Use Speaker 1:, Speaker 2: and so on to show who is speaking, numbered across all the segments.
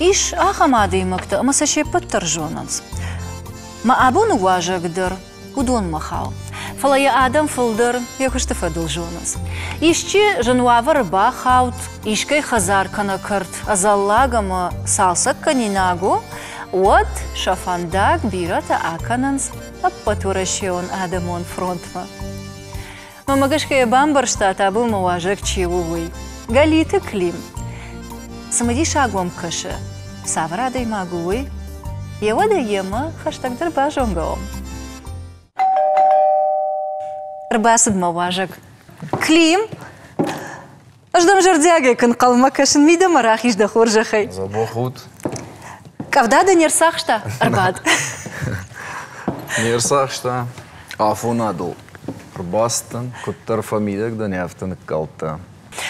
Speaker 1: إيش ما دي مكتا أما سشي بتر جونانس ما أبون واجقدر ودون مخاو فلا يا آدم فلدر يكش تفضل جونانس إيشتي جنوافر باخاوت إيشكي خزار كنا كرت أزاللاغا ما سالسك كنيناغو ود شافانداك بيرتا آكانانس أبطورشيون آدمون فرونتما ما مگش که بامبرشتات ابو مواجهك چیووی گلیت کلیم سمدی شاگوم کشه سافرا دی ماگوی یوده یما خشتک در باجونگوم رباسد مواجهك کلیم اجدم جردیاگه کن قلما کشن میده مراخیش دخور جخی
Speaker 2: زبو خود
Speaker 1: کافدا دنیر ساخشتا ارباد
Speaker 2: نیر ساخشتا عفونا دو رباستن كتر فميدك دنيافتن كالتا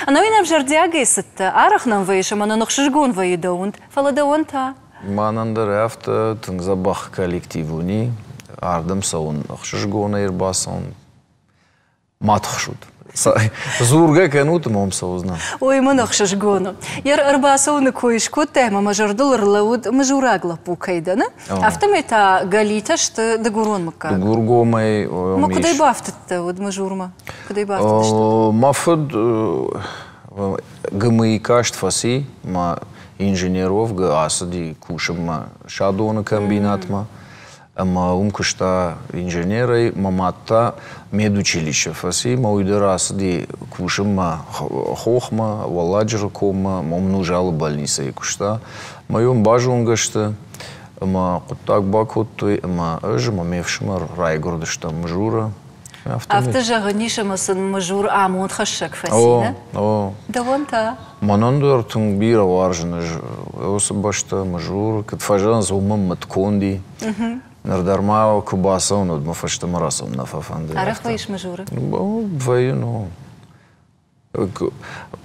Speaker 1: أنا وين بجردياجي ستة أرخنا نفيش ما نخشجون في دونت فلا دونتا
Speaker 2: ما نندر يافت تنزبخ كولكتيفوني عردم سون خشجون يرباسون ما تخشود زورجا كانوا تمام سوزنا
Speaker 1: وي ما نخشجون ير أرباسون كويش كوته ما مجردل رلود مجوراغلا بوكيدنا أفتمتا قاليتش دقورون مكان
Speaker 2: دقورجو ماي
Speaker 1: ما كده بافتت ود مجورما كده بافتت
Speaker 2: ما فد جمي كاشت فاسي ما инженеров гасади кушма шадона комбинат ма ама кушта инженеры маматта медучилище фаси мауидерас ди кушма хохма валаджер кома момнужал больница кушта моем бажунгашта ама так бакоттой ама ожма мевшмар райгордышта мжура
Speaker 1: أفتجا غنيشة مثلا مجور عمود خشك فسينا دوانتا
Speaker 2: منندر تنبيرا وارجنج وسبشتا مجور كتفاجان زومم متكوندي نردرما كوباسون ود مفشت مراسم نفافند
Speaker 1: عرف ويش مجورة
Speaker 2: بفاينو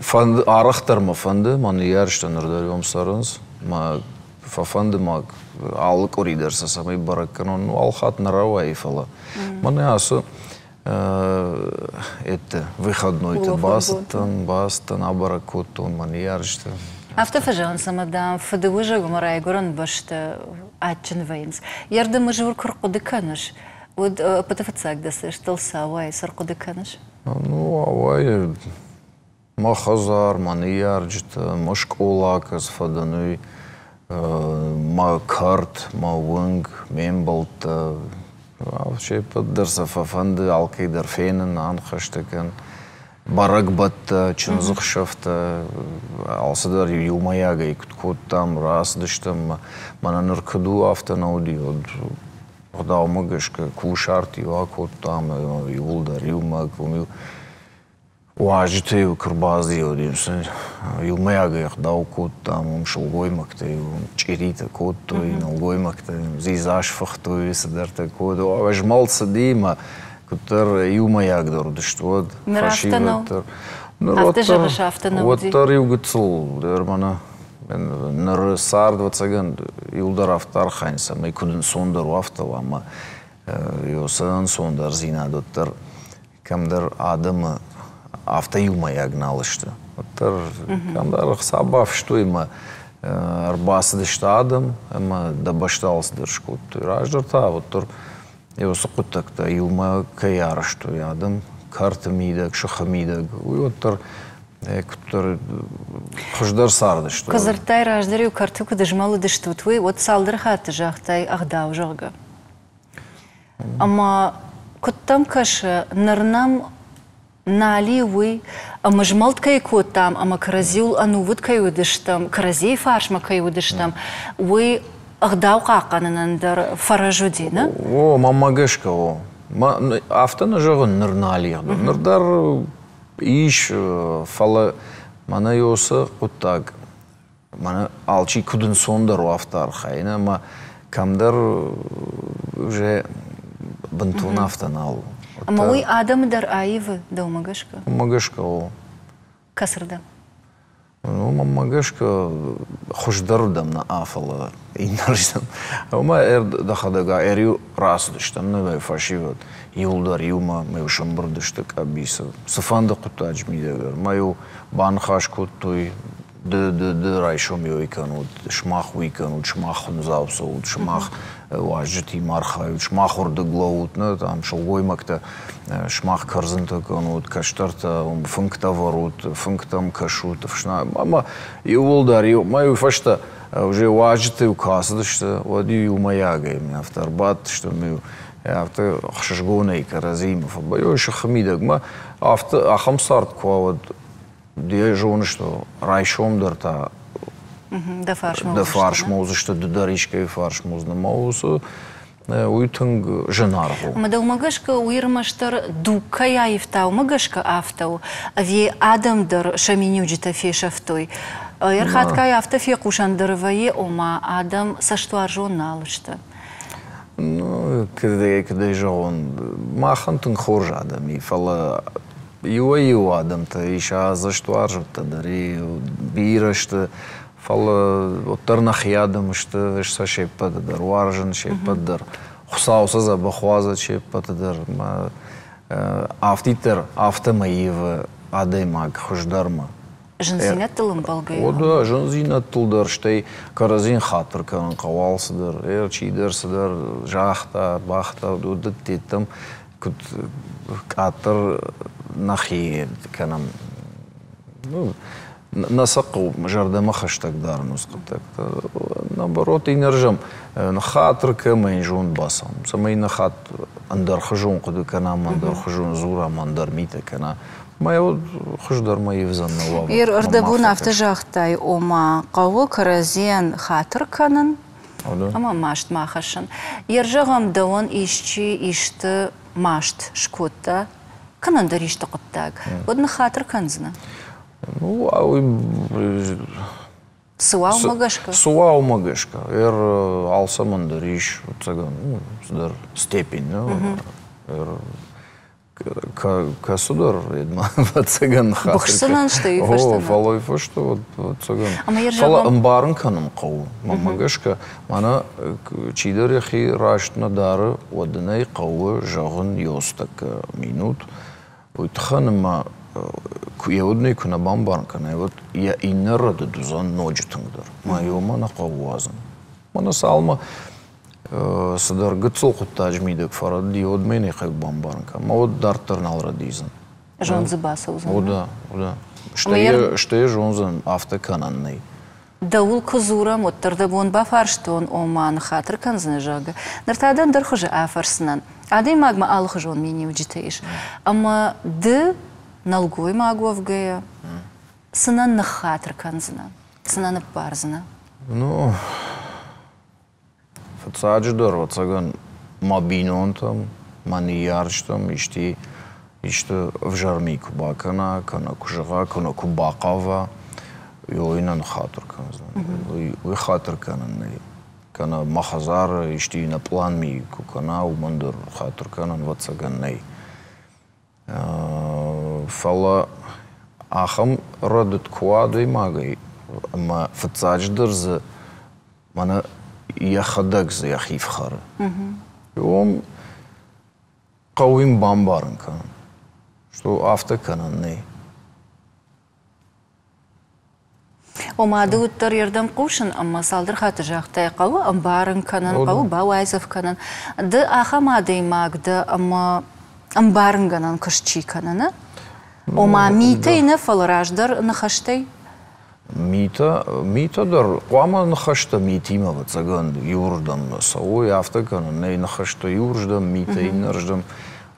Speaker 2: فند عرختر مفند من يارشتا نردر يوم سارنز ما ففند ما عال كوريدرس سامي بركنون والخات نراوي فلا من ياسو это выходной то бастан абаракотон маньяршта
Speaker 1: автофажан самадам фадыжа гумарай горан башта атчин вейнс ярда мажур куркудыканыш вот патафацак да сыштал савай саркудыканыш
Speaker 2: ну авай махазар маньярджта машколакас фадануй ма карт ма винг мембалта Вообще поддержа фафанды алкейдер фейнен анхаштекен баракбатта чунзухшафта алсадар юлмаяга икуткот там раз дыштам мананыр кыду автонауди от даумагашка кушарти вакот там юлдар юмак واجتي كربازي وديمس يومياغ يخداو كوت تام شلغوي مكتي وشيريتا كوت نلغوي مكتي زيزاش فختو يسدرتا كوت واجمال صديما كتر يومياغ دردشتود
Speaker 1: نرافتنو أفتجا غشافتنو
Speaker 2: وتر يوغتسل درمانا نر سارد وتسجن يولدر أفتار خاينسا ما يكون صندر وافتا أما يوسان صندر زينا دوتر كم در آدم автоюма я гналышты. Оттар камдар хсабав что има арбасы штадам, ама да башталс дыршкут. Раждырта оттар евсукуттакта юма каяр что ядам карта мидак шахамидак. Оттар куттар хождар сарды что.
Speaker 1: Казартай раждарю карту кудажмалы дыштут. Вы вот салдыр хаты жахтай ахдау жага. Ама куттам каша нарнам Нали вы, а мажмалт кайкот там, а макразил анувут кайудыштам, кразей фарш макайудыштам, вы ахдау какананандар фаражудина?
Speaker 2: О, мамагашка, о. Автона жагын нырнали, нырдар иш фала мана йоса куттаг, мана алчи кудын сондар автар хайна, ма камдар уже бантун автонал.
Speaker 1: Ама вы адам дар аивы да умагашка?
Speaker 2: Умагашка, о.
Speaker 1: Касырда?
Speaker 2: Ну, мамагашка хождардам на афала инарждам. Ама дахадага эрю расдыштам, не фашиват. Юлдар юма мевшам бардыштык абиса. Сафанда кутач мидагар. Маю банхаш кутуй райшом йойканут, шмах уйканут, шмах заусаут, шмах важити мархают, шмах ордеглоут, ну там шелгоймакта, шмах карзентаканут, каштарта функта ворут, функтам кашут, фшна, мама и улдари, мою фашта уже важити указывают, что вот и у маяга именно авторбат, что мы авто хшгоней каразимов, боюсь хамидаг, ма авто ахамсарт квавод де жон что райшом дарта
Speaker 1: да
Speaker 2: фарш мозу что даричка и фарш мозна мозу уйтунг женаргу.
Speaker 1: Мадал магашка уирмаштар дукая ифтау магашка автау ави адамдар шаминюджита фешафтой. Ярхаткая автофе кушандырвае ома адам саштуар журналышты.
Speaker 2: Ну, когда жон махантун хор адам и фала Ю адам-то еще за что аржу-то дари бирашты фала оттарнах ядам что шеппад дар варжан шеппад дар хусауса за бахваза шеппад дар автитер автомаив адаймаг хуждарма.
Speaker 1: Жынзинат тылым балгай.
Speaker 2: О да, жынзинат тылдар штей каразин хатыр канан кавалсыдар, чидерсыдар, жахта, бахта, дудеттем кут катыр нахи канам ну насақу жардама хаштагдар нусқатак наоборот инержам хатыр кемей жон басам самай нахат андар хажон куду канам андар хажон зура мандар мита кана майо хуждар май взаннава
Speaker 1: ир ардабун автожахтай ома қавы каразен хатыр канан ама машт махашын ержагам даон ишчи ишты машт шкотта канан даришты қыттаг одны хатыр канзна
Speaker 2: ну
Speaker 1: суау магашка
Speaker 2: суау магашка алсаман дариш цаган дар степень касудар едма цаган хатыр
Speaker 1: бухсынан что и фаштана
Speaker 2: фалой фашто цаган фала амбарын канам қау магашка мана чидер яхи раштна дары однай қауы жағын йостак минут уйтханыма куяудный кунабам баркана вот я иннерады дузан ночтыңдар майо мана қауазын мана салма садар гыцл құттажмидек фарад диодмени қайк бамбарнка ма вот дартырн алрадизын
Speaker 1: жонзы баса узан
Speaker 2: ода штее жонзын автокананный
Speaker 1: Даул кузурам оттарда бон бафарштон оман хатыр канзны жага нартадан дырхыжы афарсынан адей магма алхыжон мини уджитейш ама ды налгой магвавгая сынан на хатыр канзна сынан парзна
Speaker 2: ну фацадждор вот цаган мабинон там манияр там ишти в жармику бакана кана кужага кана кубакава йойнан хатыр канзна уй хатыр канан кана махазар ишти на план ми кана умандыр хатыр канан вот цаган ней фала ахам радут куадой магай ма фацадждор за мана яхадак за яхифхар он қауим бамбарын канан что автоканан ней
Speaker 1: омады уттар ердам қушын ама салдыр хаты жақтай қауы амбарын канан қауы бауайзов канан ды ахамадей магды ама амбарын ганан кышчи кананы ома митейны фалраждар нахаштай
Speaker 2: Мита дар қуама нахашта митима в цаган юрдам сауй автоканан ней нахашта юрдам мита инерждам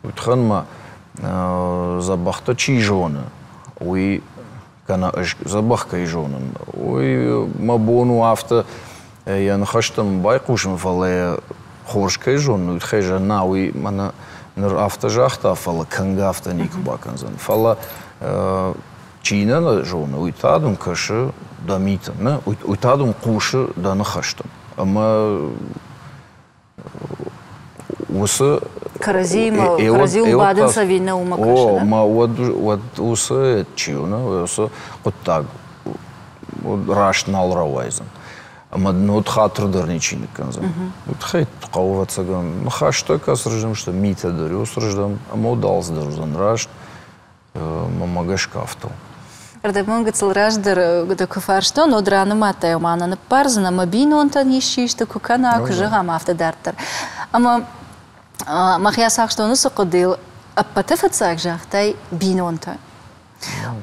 Speaker 2: утханма забахта чи жона уй кана забахка и жонан уй мабону авто я нахаштам байқушым фалая хоршка и жон утхайжа на уй мана нер автожахта фала канга авто никубаканзан фала Чина на жона уйтадум кашы да мита, не? Уйтадум кушы да нахаштам. Ама усы
Speaker 1: каразима каразил бадын савина ума кашы.
Speaker 2: О, ма вот усы чиу, не? Усы оттаг раш налравайзан. Ама нот хатырдар ничини канзан. Утхайт қауvat цаган. Нахашта касрждам что мита дарю срждам, ама удалс дарузан раш мамагаш кафтал.
Speaker 1: Ардамон гыцылраждыр гыда куфаршто, но драны маттай омананы парзына, ма бинонтан ещишты кукана кужыгам автодарттыр. Ама махия сақштоны сұқыдыл, аппаты фатсақ жақтай бинонтан.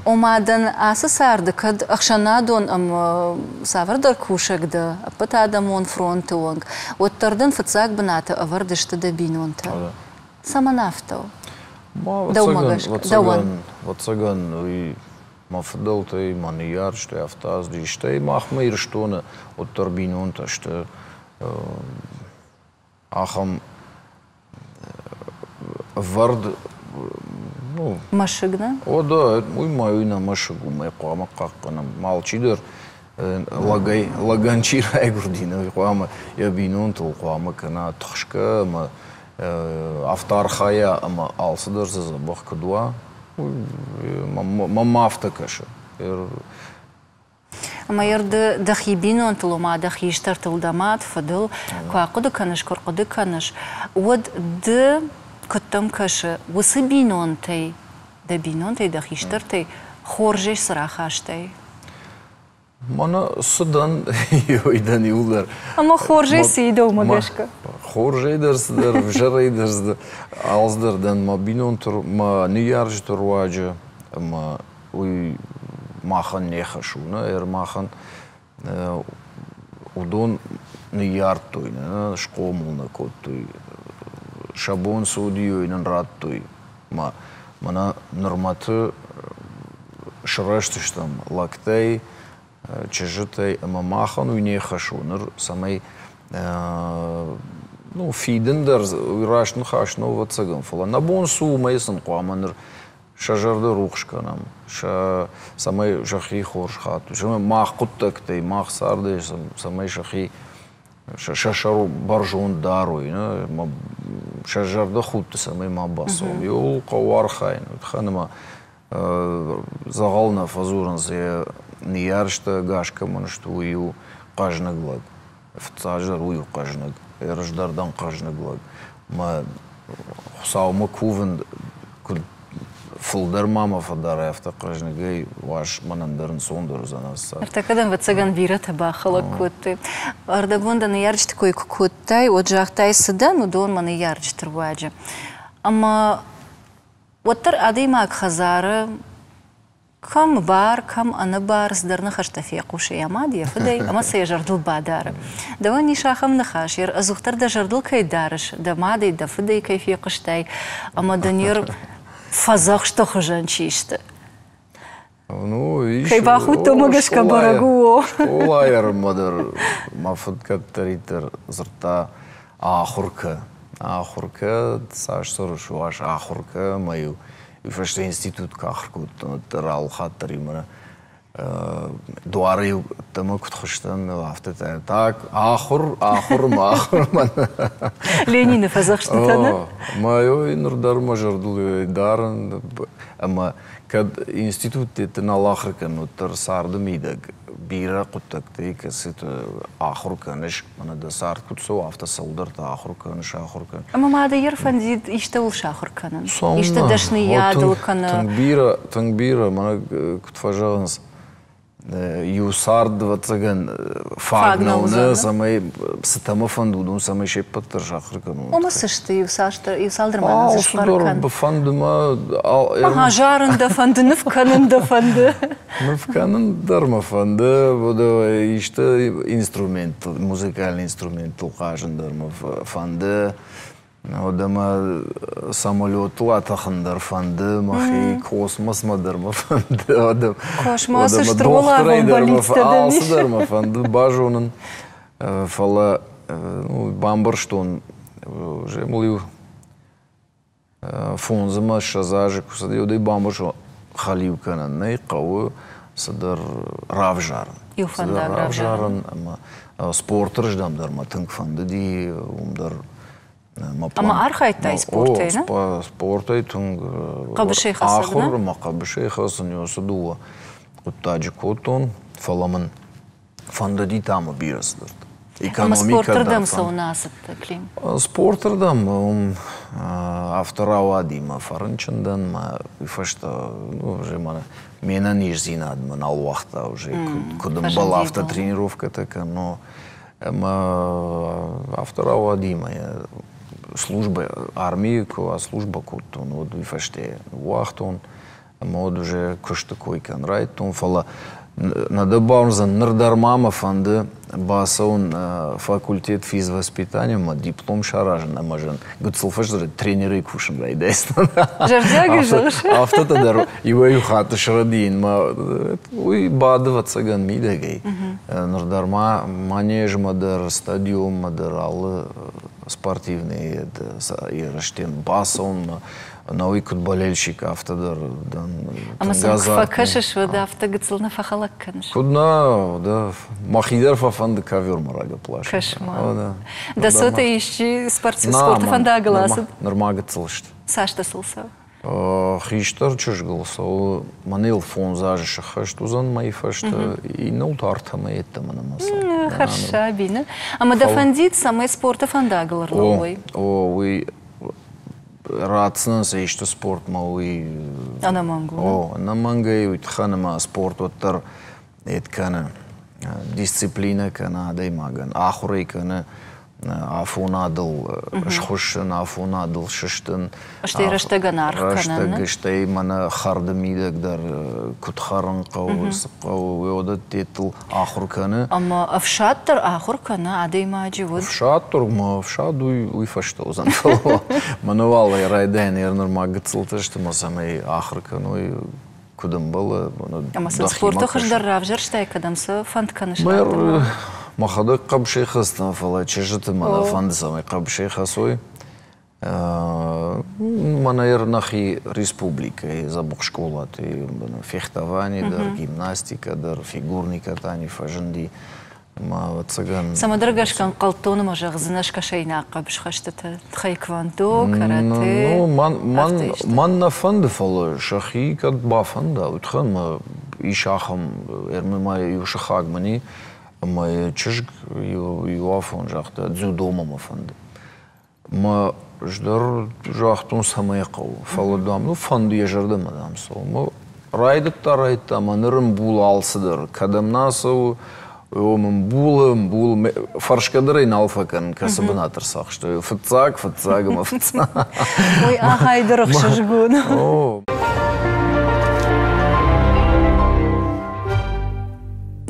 Speaker 1: Омадан асы сарды, кад ақшанадон савардар кушагды, аппаты адамон фронты онг. Оттардың фатсақ бінаты авардышты да бинонтан. Саманафтау.
Speaker 2: Ватсаган, ма фдалтай, ма нияр, штай автазди, штай махма ирштона от турбинонта, штай ахам вард, ну...
Speaker 1: Машигна?
Speaker 2: О, да, мой на машигу, мой қуама қаққанам, малчидыр, лаганчир айгурдина, қуама ябинонтал, қуама кана тұхшка, ма автархая, ма алсыдыр зазабақ кадуа, ма автакаша.
Speaker 1: Ама ерді дахибинон тулума, дахиштар тулдамат, фадыл, куақуды каныш, корқуды каныш. Од ды күттім кашы, осы бинонтай, да бинонтай, дахиштартай, хоржеш сырахаштай.
Speaker 2: Мана судан йойдан юлдар.
Speaker 1: Ама хоржеш сейді омагашка.
Speaker 2: Хоржейдерсдер, вжарейдерсдер, алздерден, ма бинонтур, ма ниярж турваджа, ма уй махан нехашуна, махан удон ниярд той, шкомулна кот той, шабон судиой нрад той, мана норматы шраштыштам лактай, чежитай, ма махан уй нехашунар, самай ну, фидендер, уйрашн хашну ватсаган фала. Набон су мейсан қуаманыр, шажарды рухшканам, самай шахи хоршхату, самай мах куттактай, мах сардай, самай шахи шашару баржон даруй, шажарды хутты самай мабасом. Йол қауархайн, ханама загална фазуранзе нияршта гашка манышты уйу қажнаглаг. Фцажар уйу қажнаг, рождардан қажнаглаг. Ма хусаума кувен фулдар мама фадар ефта қажнагай ваш манандарын сондыр занаса.
Speaker 1: Артакадан ватсаган вирата бахала кутты. Ардабонда на ярчты кой куттай, от жахтай сыдан, удон маны ярчтыр ваджа. Ама оттар адаймак хазары кам бар, кам аны бар, сдарны хаштафия куши ямадия, фыдай, ама сая жардыл бадары. Даван нишахам нахаш, ер азухтар да жардыл кайдарыш, да мадай, да фыдай кайфия кыштай, ама данир фазах что хажан чишты.
Speaker 2: Ну, ишь...
Speaker 1: Кайбаху томагашка барагуо.
Speaker 2: Школайер мадар, мафыдка таритер зрта ахурка. Ахурка, саш соруш ваш ахурка, мою. И фашта институт кахркут, рал хаттари мана дуары тамак тхуштан афтата. Так, ахур мана.
Speaker 1: Ленин фазах что тана?
Speaker 2: Маю нурдар мажардул даран, ама кад институт это на лахрка, но тар сарды мидаг. Бира куттактай касит ахурканыш, мана да сард кутсо афта салдарта ахурканыш ахуркан.
Speaker 1: Ама мада ерфандид ишта ул шахурканын. Ишта дашны ядылканы.
Speaker 2: Тангбира, мана кутфажанс. Юсард ватсаган фагнауны самай сытама фандудун самай шеппаттар шахыркану.
Speaker 1: Ома сышты юсалдырманы зашқаркан.
Speaker 2: Бафандыма...
Speaker 1: Ага, жарында фанды, нывканында фанды.
Speaker 2: Нывканындар фанды, вода ишты инструмент, музыкальный инструмент тулқажындар фанды. Одама самолету атахандар фанды, махи космос мадар фанды.
Speaker 1: Космосы штурмалар болитстадами.
Speaker 2: Алсыдар фанды бажонын фала бамбарштон жемлю фонзыма шазажы кусады одай бамбаршо халивканан най қауы садар равжарын.
Speaker 1: Юфанда равжарын.
Speaker 2: Спортыр ждамдар матынг фанды ди умдар.
Speaker 1: Ама архайтай спортай,
Speaker 2: на? Спортай тунг...
Speaker 1: Қабышай хасады, на?
Speaker 2: Ахур, ма қабышай хасын, йосы дуа. Құттаджи котон, фаламын фандади тама бирасыдыр.
Speaker 1: Ama sporterdam saunasıp Klim.
Speaker 2: Sporterdam avtoravadima farınçından ma ifashta уже mana менен иш зинадмын ал вақта уже кудым был автотренировка така, но авторавадима служба армии ко служба кутун вот ifashte вахтун мод уже кошты койкан райтун фала надо баунзан нырдармама фанды басаун факультет физвоспитания ма диплом шаражын амажан гуцулфашдыр тренеры кушын райдайсын.
Speaker 1: Жардяги жыгыш.
Speaker 2: Автотадар иваю хаты шрадин ма уй бадываться ган мидагей. Нырдарма манеж мадар стадиум мадар алы спортивный раштен басаун науи кутболельщик автодар.
Speaker 1: Ama sen факашыш вода автогыцылна фахалак каныш.
Speaker 2: Кудна, да, махидер фафанды ковер марага плаш.
Speaker 1: Кошмар. Да сота ищи спорта фанда галасып.
Speaker 2: Нормага цылышты.
Speaker 1: Сашта сылса.
Speaker 2: Хиштар чуш галаса. Манил фон зажы шахашт узан мои фашта и на утартама это манамаса.
Speaker 1: Харша бина. Ама да фандит самой спорта фанда галарловой.
Speaker 2: Ой. Рацнан что спорт мауи.
Speaker 1: Ана мангу.
Speaker 2: Ана мангай уйтханама спорт оттар эткана дисциплина кана даймаган. Ахурей кана афунадыл шхушын афунадыл шыштын.
Speaker 1: Аштай раштаган арх канан.
Speaker 2: Раштагыштай мана харды мидагдар кутхарын қау сыққау ода тетл ахур кана.
Speaker 1: Ама афшаттар ахур кана адаймаджи вуд.
Speaker 2: Афшаттар ма афшад уйфашта узан. Манувал райдайн ернер магыцылтышты масамай ахур кана кудым было.
Speaker 1: Ама сын спорта хыждар равжар штай кадамсы фанд каныш.
Speaker 2: Махадок кабшейхастан фала чежиты мана фанды самай кабшейхасой. Мана ернахи республика забух школа ты фехтование дар гимнастика дар фигурника тани фажинди ма цыган.
Speaker 1: Сама дорогашкан калтоны можа гзынашка шайна кабшхаштата тхэквондо карате.
Speaker 2: Ну ман на фанды фала шахи кад ба фанда утхан ма ишахам ермема юшахаг мани. Май чижг юафон жахта дзюдома мафанды. Ма ждар жахтун самая қау. Фаладам, ну фанды ежардым адам сол. Ма райдытта, манырым бул алсыдыр. Кадамнасу, омым бул, фаршкадырын алфакан касыбын атырсақ, что фыцак, ма фыцак.
Speaker 1: Ой, ахайдырық шыжгун.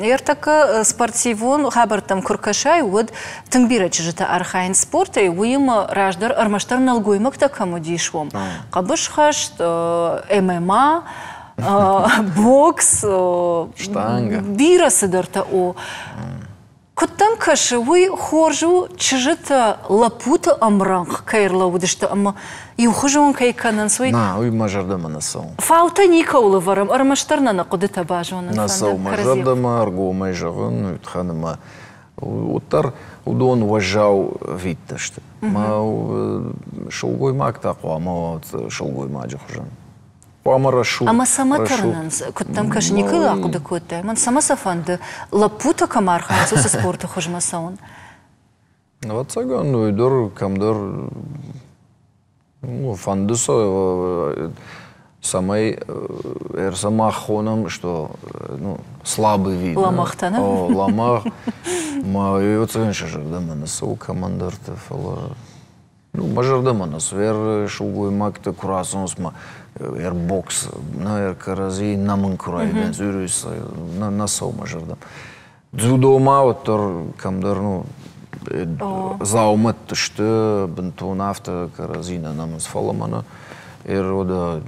Speaker 1: Ертака спортивон хабартам куркашай вот тыңбира чижита архайн спорта и уим раждар армаштар налгоймак такаму дишвом. Кабышхашт, ММА, бокс,
Speaker 2: штанга.
Speaker 1: Бира сыдарта о. Куттам каши уй хоржу чижита лапута амранг кайрла удышта ама юхужун кайканан свой.
Speaker 2: На, уй мажардама насау.
Speaker 1: Фаута никаулы варам армаштарна на кудыта бажуна.
Speaker 2: Насау мажардама аргомай жағын утханыма уттар удон уважау витташты. Ма шылгой мак тақу, ама шылгой маджы хужан.
Speaker 1: Ама сама тарнанс, куттам каши никыла акуды көтті. Ман сама сафанды лапута камархан сосы спорты хужмасаун.
Speaker 2: Ватсаган уйдор камдар фанды самай сама хонам, что слабый вид.
Speaker 1: Ламахта, да?
Speaker 2: Ламах. Ма юцаган шажардама насау командарты фала. Мажардама насу, шулгой макты курасонс ма бокс, карази намын курайден зюрюйса, насау мажардам. Дзюдома оттар камдар, заумет тышты, бінтуын авто каразина намыз фаламана, ода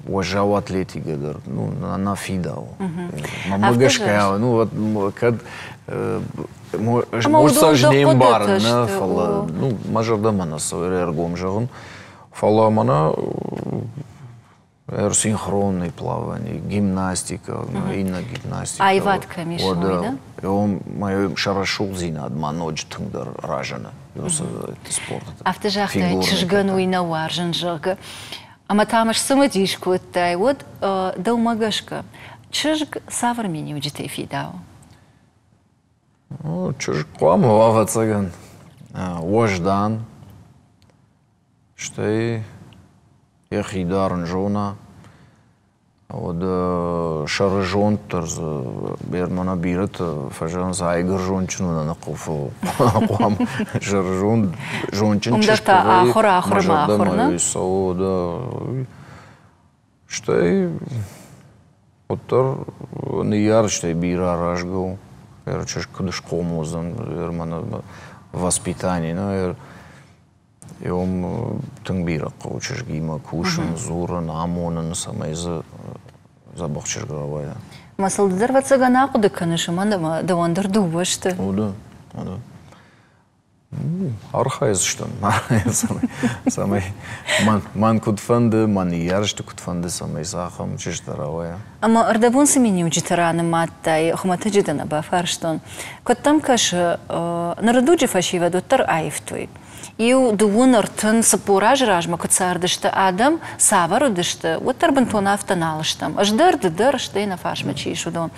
Speaker 2: уважау атлетига дар, на фидау. Мамагашкая, кад может жнем барын, фала, мажардама насау, эргом жағын. Фала мана синхронное плавание, гимнастика, инна гимнастика.
Speaker 1: Айватка мишой, да?
Speaker 2: Он мой шарашул зина адма ночь тыңдар ражана. Спорт.
Speaker 1: Автожахта чижгану и наваржан жага. Ама тамаш самодишку оттай, вот далмагашка. Чижг савармени уджитей фидау.
Speaker 2: Ну, чуж куам вавацаган. Вождан. Штей. Ехидарн жона. Вот шаржон терз бермана бирет фажан сайгер жончун на кофу. Куам шаржон жончин
Speaker 1: Умдата ахора ма ахорна.
Speaker 2: Со да. Штей. Оттар нияр штей бира ражгу. Чеш кудыш комузан ермана воспитание, но Иом тыңбира қаучыш гима кушын, зурын, амонын самайзы забақчыш гравая.
Speaker 1: Масылдыдар ватсаган ақуды канышыман да вандыр дувашты.
Speaker 2: Ода. Архайз штон. Самай ман кутфанды, ман яршты кутфанды самай сахам чеш таравая.
Speaker 1: Ама ардабун самини уджитараны маттай, хумата джидана бафарштон. Коттам каш нарадуджи фашива доттар айфтуй. Иу дуун артын сапураж ражма куцардышты адам савар удышты. Оттар бантона автоналыштам. Аждар дыдар штейна фашма чишудон.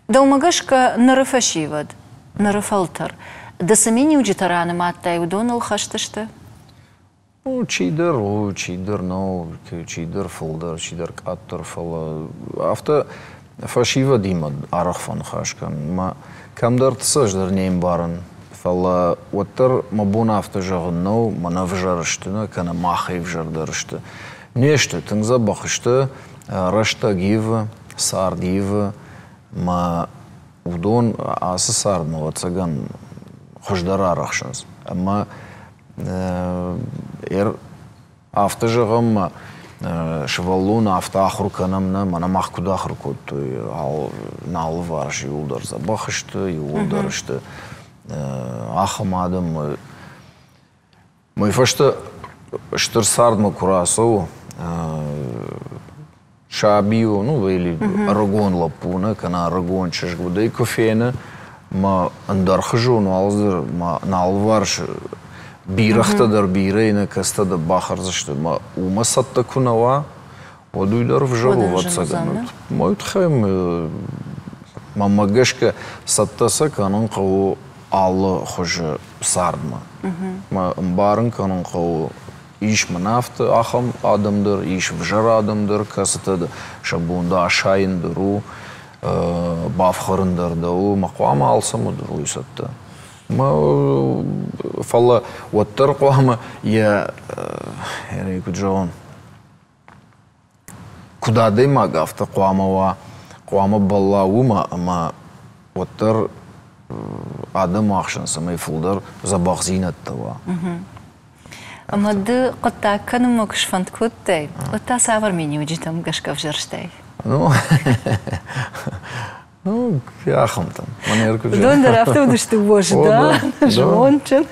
Speaker 1: Да умагашка нарыфашивад, нарыфалтар. Да самини уджитараны маттай удонал хаштышты?
Speaker 2: Чидер, но чидер фолдер, чидер каттер фола. Авто фашива дима арахфан хашкан. Ма камдар тсаждар нейм баран. Фала оттар мабун авто жагыннау мана вжарышты, кана махай вжардарышты. Нешты тыңза бахышты, рашта гива, сар гива, ма удон асы сардны ватсаган хождара арахшанс. Ама авто жагам швалун авто ахру канамна мана махкуда ахру котту нал варш юлдар забахышты, юлдарышты. Ахамадым мы фашты штырсардмы курасу шабио, ну или арагон лапуна, кана арагон чешгуда и кофейна, ма андархажу, ну алздыр, ма налварш бирахтадар бирейна кастада бахар зашты, ма ума сатта кунава, одуйдар в жару ватсаган. Моют хайм мамагашка саттаса канан кау аллы хожы сардма. Барын канын қау иш манафты ахам адамдыр, иш вжар адамдыр, касытады шабуында ашайындыру, бафхарындырдау, мақуама алсамыдыр ойсатты. Фалла оттар қуама, я куджауын, кудады магафты қуама баллауыма, ама оттар адам ақшын самай фулдар забақ зинаттава.
Speaker 1: Ама ды қотта каным оқыш фанд көттай, отта савар мені уджитам гашкав жарштай.
Speaker 2: Ну, яхамтам.
Speaker 1: Дондар автодышты божы, да? Жончын,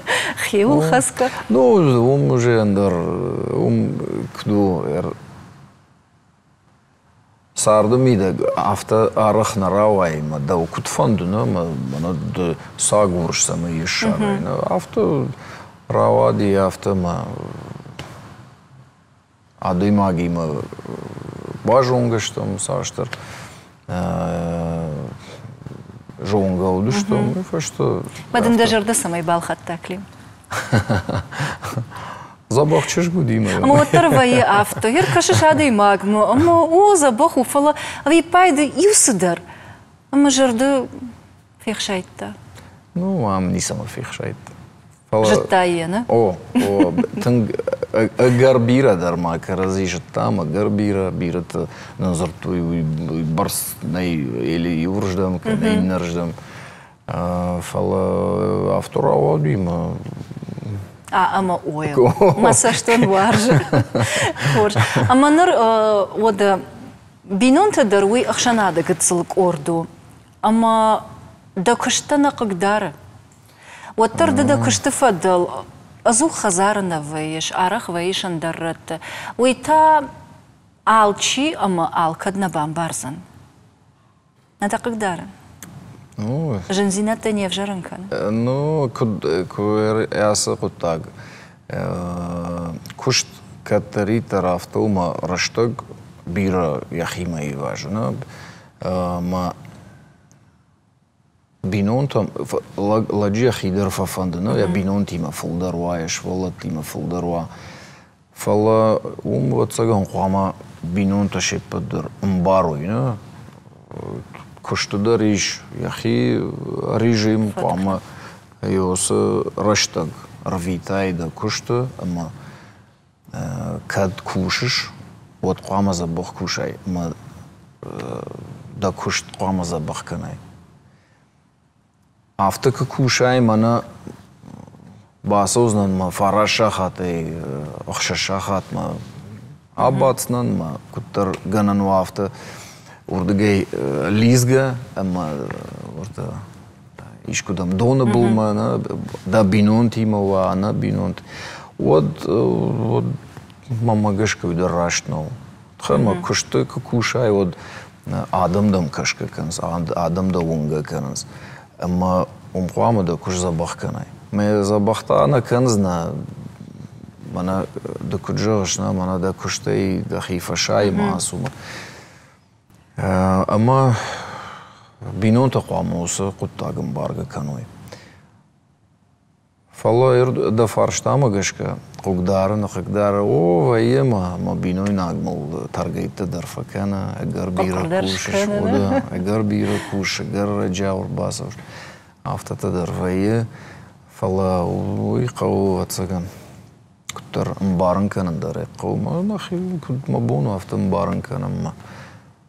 Speaker 1: хил хаска.
Speaker 2: Ну, уже андар, кду сардым иде авто арах наравай, ма да укут фондуна, ма да сагурш самы ешарай. Авто равади авто ма адымаги ма бажонгыштым саштыр жонга удыштым. Фашто.
Speaker 1: Мадын дажарда самай балхат таклим.
Speaker 2: Забах чешгу дима.
Speaker 1: Ама оттар вайы авто, ер кашыш адымаг, ама о забах уфала, ави пайды юсыдар. Ама жарды фехшайтта.
Speaker 2: Ну, ам не сама фехшайтта.
Speaker 1: Жытта ена?
Speaker 2: О, тынг агар бира дарма, карази жытта, агар бирата назарту и барс най или юрждам, канай нарждам. Фала авторава дима.
Speaker 1: Ама ойл. Маса штон варжы. Ама нар ода бинонта даруи ахшанада гыцылык орду. Ама да кыштана кагдары. Оттарды да кышты фадал. Азу хазарына вайыш, арах вайыш андарратты. Уйта алчи, ама алкадна бамбарзан. Нада кагдары. Жензината не в жаранкан.
Speaker 2: Ну, яса кутаг. Кушт катари тарафтума раштаг бира яхима и важна. Ма بینون تا لجی خیدر ففندنه یا بینون تیما فلدر وایش ولی تیما فلدر وا فلا واتساقن قاما بینون تا شپ در امباروی نه کشت دریش یخی رژیم قاما یوس رشتگ رویتای دا کشت اما کد کوشش وات قاما زبخ کوشای اما دا کشت قاما زبخ کنای after که کوشای منا باسوزنن ما فراشا خاطی اخششا خات ما آبادسنن ما کتر گنن و after وردگی لیزگه اما ورد ایش کدام دونه بولما نه دا بینون تیما و نه بینون ود ماما گشک ویدر راشت نو خیلی ما کشته که کوشای ود آدم دم کشک کنس آدم دا ونگه کنس اما قامه دا کش زباخ کنای می زباختا نه کنز نه منا دا کجاش نه منا دا کشته دا خیفشای معصومه اما بینون تا قامه اوسه قطاقم بارگه کنوی فلا دا فرشتامه گشکه ققداره نقداره او ویه ما بینوی ناگمال ترگیت در فکنه اگر بیره کوشش خوده اگر بیره کوش اگر رجاور باسوش افتاده در ویه فلا وی قو اتساقن کتر مبارن کنن داره قو ما خیلی کد ما بونو افتا مبارن کنم ما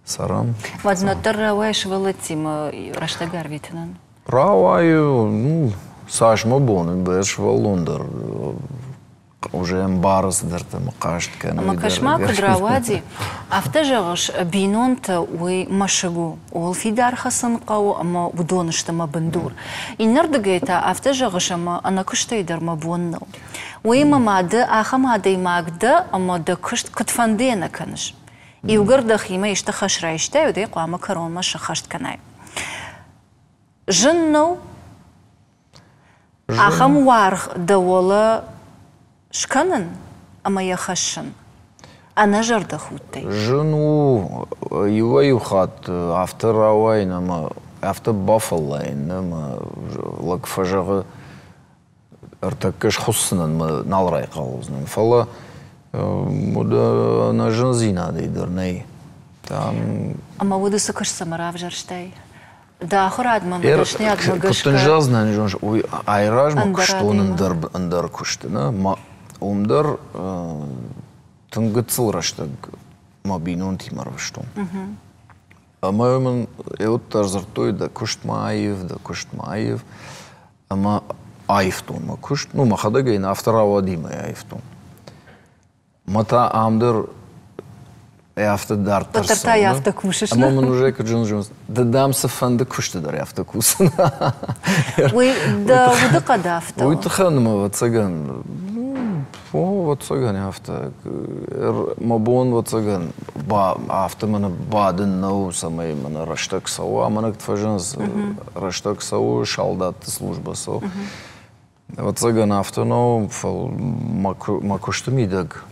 Speaker 2: سرام
Speaker 1: وزنتر روایش ولتیم رشتگر ویتنن
Speaker 2: روایو ساش ما بونو بیش ولوندر уже эмбарс дерте мақашт кана
Speaker 1: ама кашма кудравади автажагыш бинонта уй машыгу ол фидар хасын қау ама удонышта ма бандур иннардыгайта автажагыш ама ана кыштайдар ма боннау уй мамады ахамады магды ама да кышт кытфандена каныш и угырда хима ишта хашрайшта удай қуама карон ма шахашт канай жыннау ахам варх давола شکنن اما یا خشن انا جرده خودتی
Speaker 2: جنو یوی خات افتر روای نما افتر بافل نما لک فجر ارتکش خصنا نالرای قالزن فلا مده نجن زینا دیدر نی تام
Speaker 1: اما وده سکش سمراف جرشتی دا خورد من بدشنیاد مگش
Speaker 2: کتن جاز ننجونش وی ایراج ما کشتون اندر کشتنه ما умдар тынгыцыл раштаг ма бинон тимар ваштон. Ама мен еоттар зартой да куштмаев, ама айфтон ма кушт, ну ма хадагайна автарава дима айфтон. Мата амдар яфта дар тарсона.
Speaker 1: Потарта яфта кушаш.
Speaker 2: Ама мен уже каджун жунс. Да дам се фанда кушта дар яфта кусна.
Speaker 1: Уй да удыка дафта.
Speaker 2: Уй тхан ма вацаган. Вот соган яфта мабон вот соган ба афта мана бадын нау самай мана раштак сау амана ктфажанс раштак сау шалдат служба сау вот соган афта нау макуштумидаг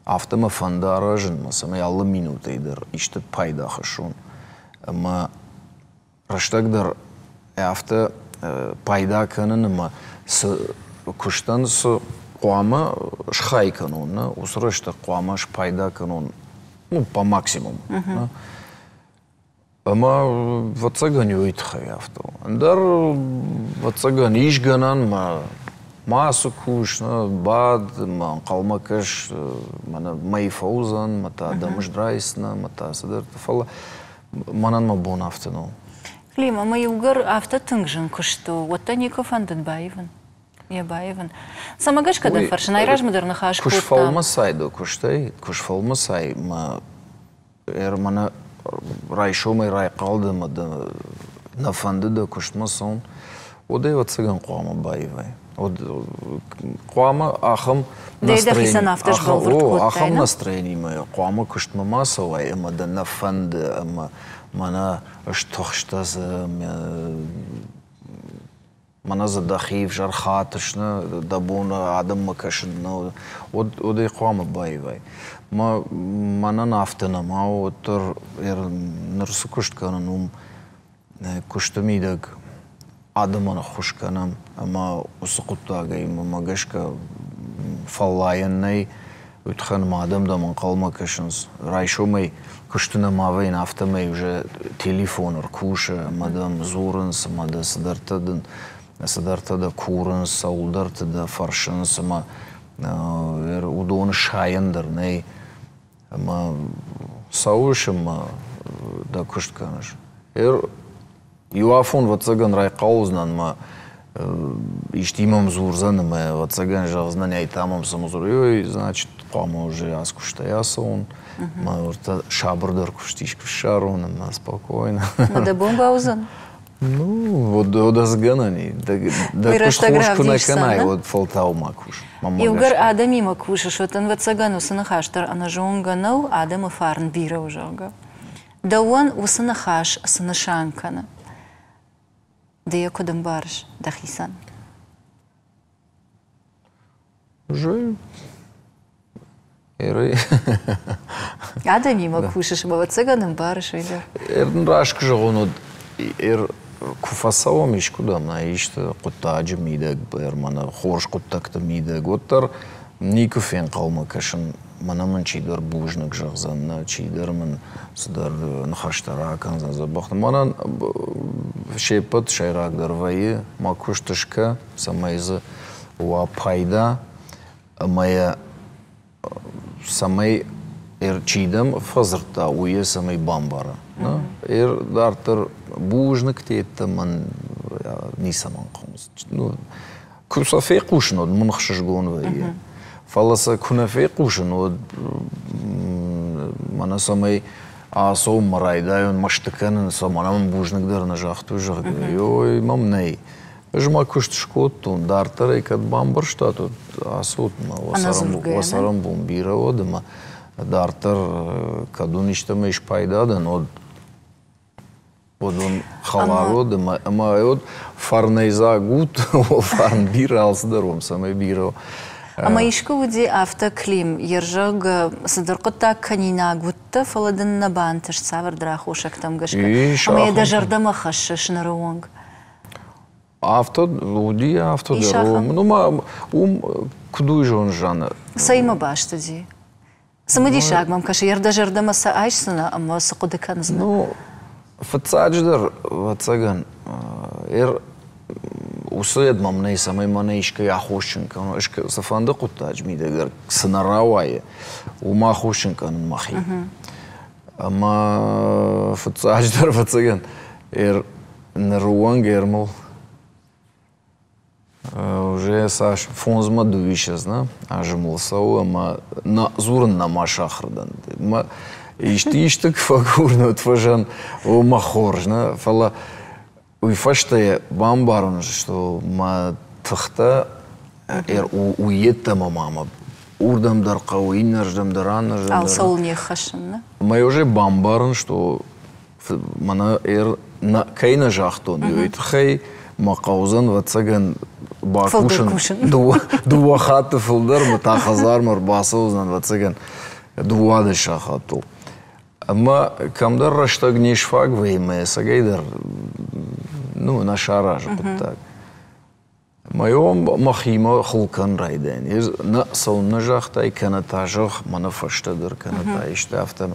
Speaker 2: афта ма фандаражын ма самай алла минута идер иштет пайда хашун ма раштагдар афта пайда канын ма куштан с قوامه شخای کنون نه وسرشت قوامش پیدا کنون ну по максимуму اما واتساقن يويت خيافتو اندر واتساقن ايش غنان ما سكوش بعد ما قلمكش ما يفوزن متى دمش درايسنا متى صدرت فلا منن ما بون افتنو
Speaker 1: ليما ما يوغر افتا تنجن كشتو واتانيكو فندن بايفن Я баеван. Сама гашка да фаршин, айраж модерна хаш
Speaker 2: куш фалмасай до куштай, куш фалмасай ма мана райшо май рай қалды ма да нафанды да кушмасон. Одай вот цыган қуама баевай. Қуама ахам настроение. Ахам настроение ма қуама куштма масовай, ма да нафанды, мана штохштазы, منا زدخيف جار خاطشنا دبونا عدم مكشنا ودي قوام باي باي ما منا نافتنا ما وتر نرسو كشت كانوا كشت ميدك adamını hoş kanam ama usu kuttagayım ama gaşka fallayan ney ütxan madam da man kalma kaşınız rayşomay kıştına mavayın haftamay уже telefonur kuşa madam zorunsa madam sıdartada kurunsa uldartada farşınsa ama udonu şayındır ney ama savuşum da kışt kanış Юафон вацаган райқаузнан ма иштимам зурзан ма вацаган жағзнан айтамам самозур. Ой, значит, қама уже аз куштаяса он. Ма урта шабырдар куштиш кушарон, ма спокойно.
Speaker 1: Да бомбаузан.
Speaker 2: Ну, вот одазганани. Да куш хошку на канай, вот фалтау макуш.
Speaker 1: Югар адами макуша, шотан вацагану санахаштар, ана жонганау адама фарн бира ужага. Да он усанахаш санашанкана. Да я кудам барш, да хисан.
Speaker 2: Уже. Эры.
Speaker 1: Ада мимо кушаш, бава цыганым барш или?
Speaker 2: Рашка же он куфасава мишкудам на ишта куттаджи мидег мана хорш куттакта мидег оттар никуфен калма кашын манамын чидар бужнак жағзанна чидар мын сыдар нахаштара канзан забахты манан шепот шайрагдар вайы макуштышка самайзы уа пайда мая самай чидам фазырта уе самай бамбара дартыр бужнак тетті ман нисаман қомыз кусафе кушнод мынықшыш гон вайы Фаласа кунафе кушан, вот мана самай асо марайда, он маштыканын, саманам бужник дар на жахту жах. Ой, мам ней. Жма кушт шкот, он дартер и кад бамбар штату асот ма васарам бомбира одма дартер каду ништа меш пайдадан од он халарод ама од фарнейза гут фарн бира алсдаром самай бира.
Speaker 1: Ама ишка уди автоклим ержаг садырқыта канина гутта фаладын на бантыш савар драхушак там гашка. Ама я даже ардама хашш на руонг.
Speaker 2: Уди автодаром. Ну ма кудуй же он жана.
Speaker 1: Сайма башта ди. Самадишак мам каши ярда жардама са айшсана ама сакудыканзна.
Speaker 2: Ну фацадждар вацаган Усед мам ней самай манейшка я хошенка, но эшка сафанда кутач ми дегар снаравае у ма хошенка махи. Ама фацадждар фацаган наруан гермал уже саш фонзма дуиша зна ажмул сау ама на зурн на машахрдан ма иштиштик фагурно тважан у махоржна фала Уйфаште бамбарон, что ма тахта уетта мама урдам дарка уиннаждам даран
Speaker 1: ал сол не хашын.
Speaker 2: Ма уже бамбарон, что мана на кайна жахтон юет хай мақаузан вацаган бакушын дуа хаты фылдар ма тахазар мар басаузан вацаган дуады шахату. Ама камдар раштаг нешфаг вейме сагайдар ну на шараж так. Моем махима хулкан райден. На саунна жахтай канатажах манафаштадыр канатайшта автом.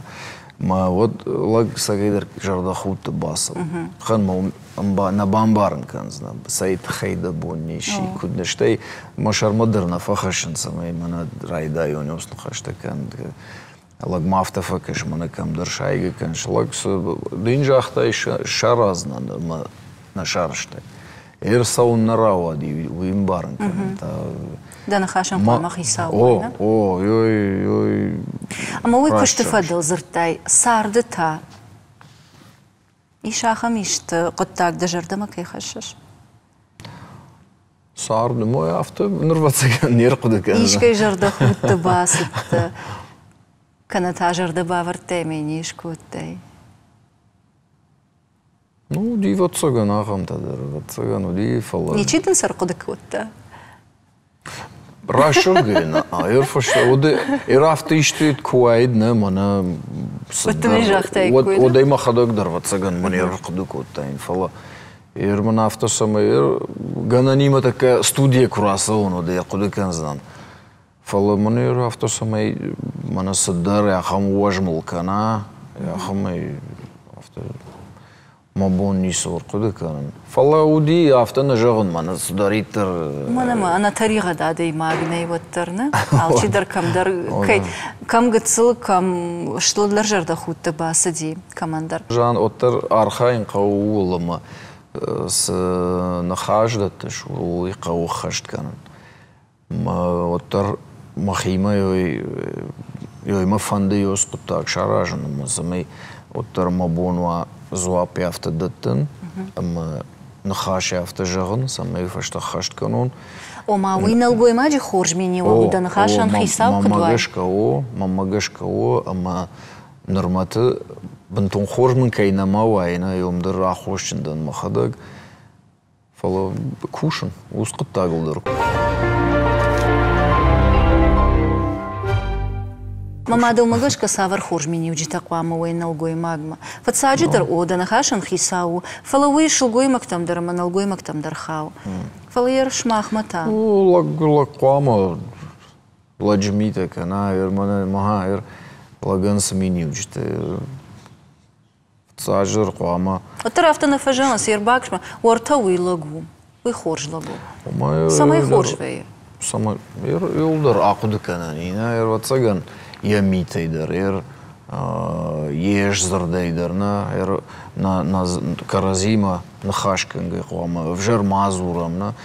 Speaker 2: Ма вот лаг сагайдар жардахут басал. Хан на бамбарн канзна. Сайт хайда бонниши куднештай машармадыр на фахашин самай мана райда йонёс нахаштакан. Лаг мафтафа кеш мана камдар шайга канш лаг дин жахтай шаразна на шарштай. Саун нарава ди уимбарн канта.
Speaker 1: Да на хашан махи сау.
Speaker 2: Ой.
Speaker 1: Ама уй куштифадыл зыртай сардыта. Ишахам ишт коттак да жардама кай хашаш.
Speaker 2: Сарды мой авто нырвацаган нер кудыкан.
Speaker 1: Ишкай жарда хутты басытты. Каната жарда бавыртай мен ишкуттай.
Speaker 2: Ну, ди ватсаган ахам тадар, ватсаган уди фалар.
Speaker 1: Ничитин саркудык утта.
Speaker 2: Рашогена, ерфашта, авто иштит куайдна, мана...
Speaker 1: Оттами жахтай куайда?
Speaker 2: Одай махадагдар ватсаган, мана ерфакудык уттайн фала. Мана автосамай гананима така студия кураса оно да якуды канзан. Фала мана автосамай мана садар яхам уважмал кана яхамай авто мабон нисор куды канан. Фала уди автона жагын мана сударитер.
Speaker 1: Мана ана тарига дады магней ваттарны. Алчидар камдар кам гыцыл кам штолдар жарда хутта басади командар.
Speaker 2: Жан оттар архайн каулама с нахаждат шуруй кау хашт канан. Ма оттар махима йой ма фанды йос куттак шаражан мазамай оттар мабонва зуап яфта даттын ама нахаш яфта жагын самай фашта хашт канон.
Speaker 1: Ома уинал гоймаджи хоржмини вагуда нахашан хисав кудвай.
Speaker 2: Мамагашка о ама норматы бентон хоржман кайнама вайна йомдыр ахошчиндан махадаг фала кушан ускут тагылдыр.
Speaker 1: Мамадал магашка савар хоржмини уджита квама уинал гоймагма. Фатсаджидер ода нахашан хисау фала уишл гоймак там дар манал гоймак там дар хау. Фала ер шмахмата.
Speaker 2: Лаг квама ладжмита кана ер мана маха ер лаган самини уджита. Фатсаджидер квама.
Speaker 1: Оттар автона фажана сер бакшма уарта уи лагу. Уи хорж лагу. Самай хорж вейер.
Speaker 2: Самай йолдар акуды канан. Ина ер ватсаган ямитайдар, ежзардайдар, на каразима нахашканга квама, вжер мазурам,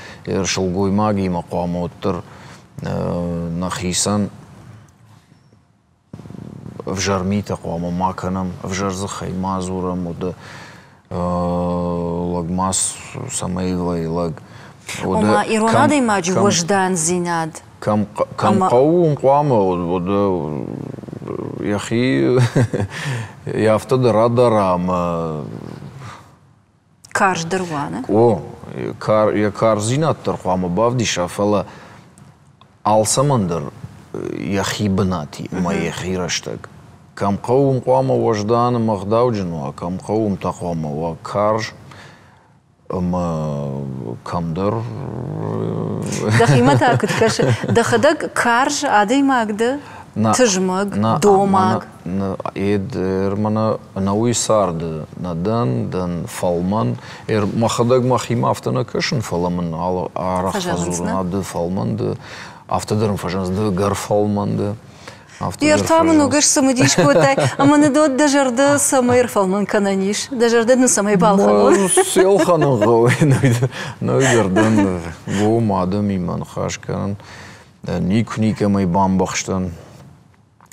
Speaker 2: шелгой магима квама оттар нахисан вжер мита квама маканам, вжер захай мазурам, ода лагмас самаилай лаг.
Speaker 1: Ома иронада имаджи вождан зинад.
Speaker 2: Кам каум квама яхи яфта дарам
Speaker 1: карж дырвана.
Speaker 2: О я карзинаттар квама бавдиша фала алсамандар яхи бнати ма яхи раштаг. Кам каум квама вождан махдауджину, кам каум тақвама ва карж камдар.
Speaker 1: Дахимата кыткашы. Дахадак карж адый магды. Тыжмаг, домаг.
Speaker 2: Эдер мана науи сарды. Надан фалман. Махадаг махима автона кашын фаламан. Арах фазурна ды фалман ды. Автодырым фажанс ды гар фалман ды.
Speaker 1: Ертамын угаш самыдиш котай, а маны дот дажарды самайр фалман кананиш, дажарды на самай балхан.
Speaker 2: Селханың ғауы, нойдерден ғуым адам иман хашкан, ник амай бамбақштан,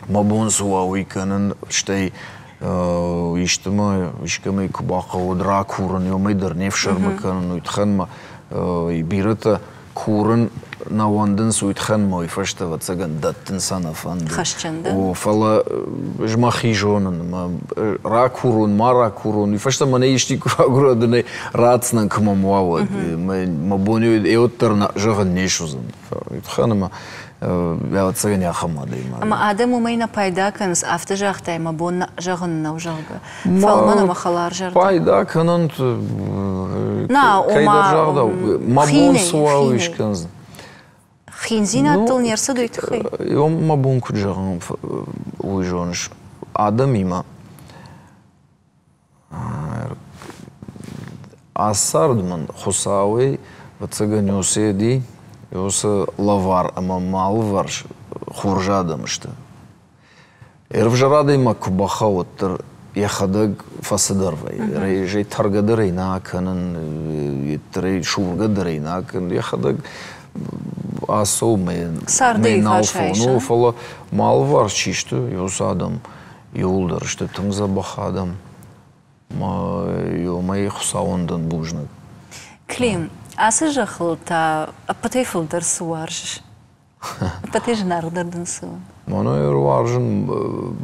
Speaker 2: мабон суауи канан, штай иштімі, ишкамай кубақауы дра курын, йомайдыр нефшармы канан, уйтханма, бирата курын, навандын суйтхан мой фашта ватсаган даттын санафанды.
Speaker 1: Хашчанды.
Speaker 2: О фала жмахи жонын, ракурун, маракурун. И фашта мане ишти курагурадыны рацнан кымамуавад. Мабоню эоттар жаган нешузан. Итханыма я ватсаган яхамады.
Speaker 1: Ама адам умайна пайда канс авто жахтай мабон жаган навжалга. Фалмана махалар жарда.
Speaker 2: Пайда канан кайдар жагда. Мабон суауиш канз.
Speaker 1: Хинзин аттыл нерсы дойты хай?
Speaker 2: Йом мабон куджаган уйжоныш. Адам има. Асардман хусауи ватсаган йоседи йоса лавар, ама малвар хуржадам шты. Вжарада има кубаха оттыр яхадаг фасадарвай. Рей таргадыр айнаканын, рей шургадыр айнакан, яхадаг асыл мен алфону фала малвар чишты йос адам йолдар шты тыңза бахадам йомай хусауындан бужнак.
Speaker 1: Клим, асы жахылта апатай фылдар суаржыш? Апатай жынардырдың суын?
Speaker 2: Мана варжын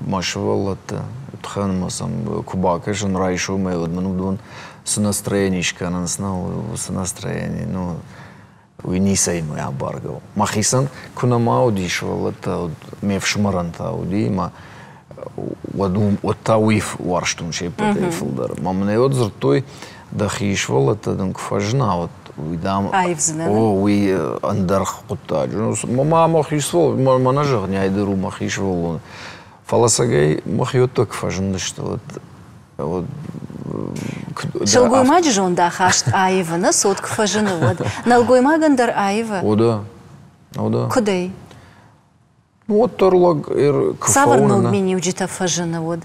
Speaker 2: машывалатты. Тханмасам кубакашын райшу мэй одманудун с настроенишканын снау с настроение. Уинисай мой абаргал. Махисан кунамау дишвалата мевшмаранта удима вот тауиф варштун шей патай фылдар. Мамне отзыр той дахишвал это дунк фажна вот уйдам
Speaker 1: Айвзна,
Speaker 2: о уй андарх кутта мама махишвал манажер не айдеру махишвал фаласагай махиоток фажна что вот
Speaker 1: Шалгойма жонда хашт айвына сотк фажыны вот. Налгойма гандар айвы.
Speaker 2: Ода.
Speaker 1: Кудей?
Speaker 2: Вот торлаг
Speaker 1: Саварнул мені уджита фажыны вот.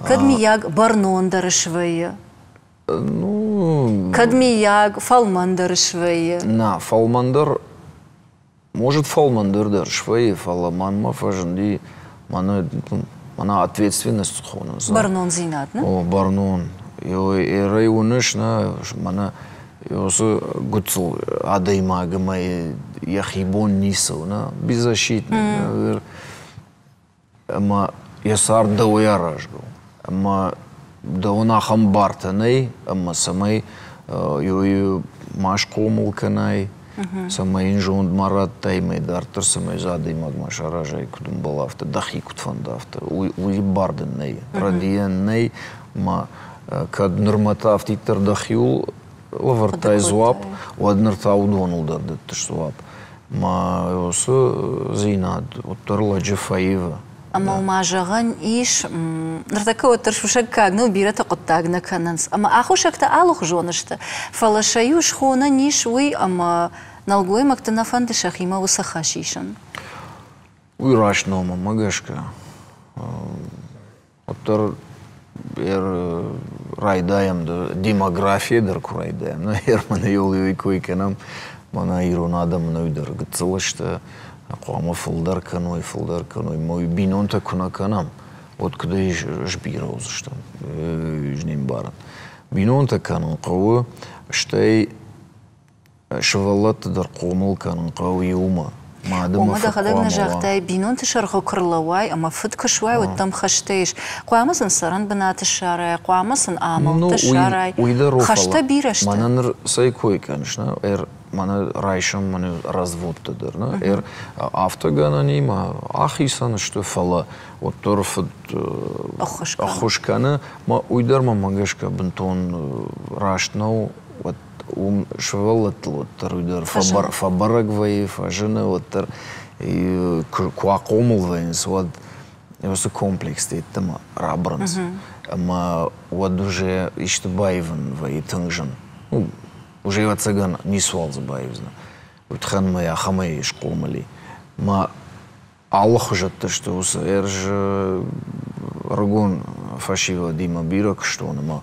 Speaker 1: Кадмияг барнондар швые.
Speaker 2: Ну...
Speaker 1: Кадмияг фалмандар швые.
Speaker 2: На, фалмандар... Может, фалмандар дар швые, фаламанма фажынди... Мана ответственность хонан.
Speaker 1: Барнон зинат, не?
Speaker 2: О, барнон. Рай уныш, мана... Осы гуцл адаймагымай яхибон нису, беззащитный. Ама ясар да уяражгу. Ама да унахам бартанай, ама самай юю машкомулканай, самай инжонд марат таймай дартер, самай задаймаг машаражай кудум балафта, дахи кутфандафта, уи барденай, радиеннай, ма кад норматав титер дахиул, лавартай зуап, уаднарта удонул дардет тшуап. Ма осы зинад, оттарла джефаева.
Speaker 1: Ама умажаган иш нартака оттаршушак кагна убирата коттагна кананс. Ама ахушакта алух жонышта. Фалашаю шхона ниш уй ама налгой мактана фанды шахима усахашишан.
Speaker 2: Уй рашнома магашка. Оттар райдаем демография дар курайдаем. Мана йолы койканам мана иронадам нойдар гцылышта. Қоама фылдар каной, мой бинонта кунаканам. Вот когда я жбирал, что жнем баран. Бинонта канон қауы, штай шывалат дар қомыл канон қауы еума.
Speaker 1: Ома да қадагна жақтай бинонта шарғы күрлауай, ама фытка шуай оттам хаштайш. Қоамасын саран бінаты шарай, қоамасын амалты шарай. Хашта бирашта.
Speaker 2: Мананыр сай кой, конечно, мана райшам мана разводтадыр. Автогана нима ахисаны что фала вот торфд ахушканы ма уйдарма магашка бентон раштнау вот швалатло таруйдар фабарагвай фажена вот тар и куакомулвайнс вот это комплекс там рабранс ама вот уже иштбайвен вай тыңжан уже его цыган не свал забаевзна. Вот хан моя хамай шкомали. Ма Аллах уже то, что же рагон фашива дима бирок что нема.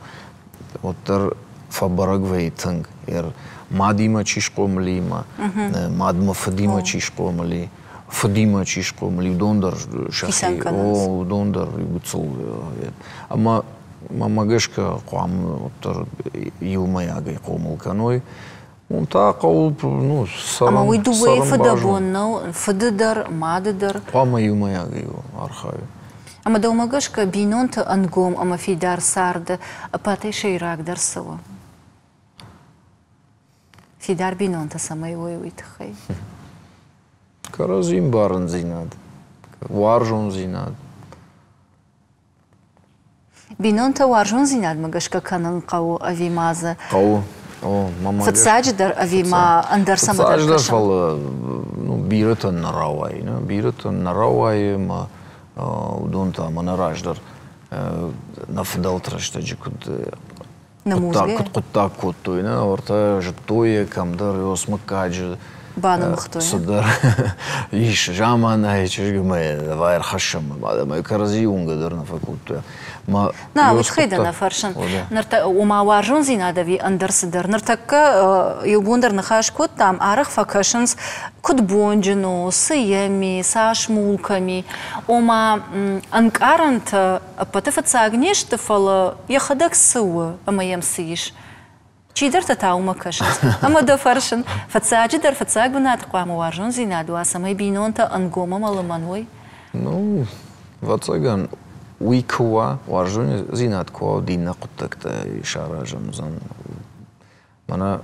Speaker 2: Вот тар фабарагвей тынг. Мадима чишкомали ма. Мадма фадима чишкомали. Фадима чишкомали. Дондар шахи. О, дондар гуцул. Ама мамагашка қоам оттар юлмаягай қомылканой. Он так ну сарам.
Speaker 1: Ама уйду вей фадабоннау, фадыдар, мадыдар.
Speaker 2: Қоама юлмаягай архави.
Speaker 1: Ама да умагашка бинонта ангом, ама фидар сарды, апатай шейрак дарсава. Фидар бинонта самай уйтхай.
Speaker 2: Каразим баран зинад. Варжон зинад.
Speaker 1: Бинонта варжон зинад магашка канан қау авимаза.
Speaker 2: Қау, о, мама.
Speaker 1: Фатсадждар авима андар самадар кашам.
Speaker 2: Фатсадждар фала, ну, бирatan наравай, ну, бирatan наравай, ма, удонта манараждар, нафдалтраш таджи куд.
Speaker 1: На музге?
Speaker 2: Куттак куттуй, на, орта життуя, камдар, осмакаджи.
Speaker 1: Бану махтуя.
Speaker 2: Судар, иш, жамана, чешгмай, вайр хашам, май карази унгадар на факуттуя.
Speaker 1: На, вот хайда на фаршан. Нарта ума варжон зинадави андерсидер. Нартака юбундар нахашкот там арах факашанс кутбонджино, саями, сашмулками. Ума анкарант патефацагнеш тефала яхадак сыва амаям сиш. Чидар та ума кашанс. Ама да фаршан фацаджидар фацаг бнат қуама варжон зинаду асамай бинонта ангома маламанвой.
Speaker 2: Ну, вацаган. Уикуа, варжун зинат куа дина куттакта шаражан зан. Мана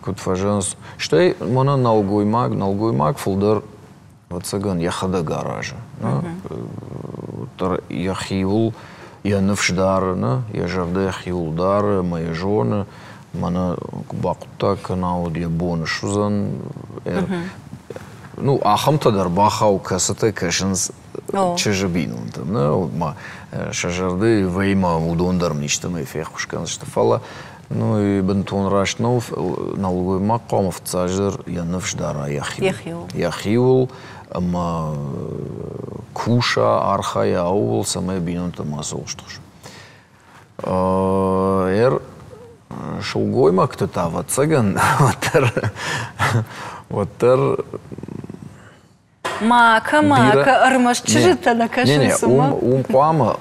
Speaker 2: кут фажанс. Штай мана налгоймаг фулдар вацаган яхада гаража. Тар яхивул я навшдарна, я жардах юлдар, моя жена, мана бақутта канал я бонышузан. Ну, ахамтадар бахау касата кашинс чижабинун там, ну, ма шажарды вейма удондарм ништамай фехушкан штафала. Ну и бентон рашнов налогой макомов цажер я навшдара яхиул ама куша архая аул самая бинунта масолштуш. Шулгой мактата вацаган ватер
Speaker 1: Мака, армаш чижита на кашин сума.
Speaker 2: Пама,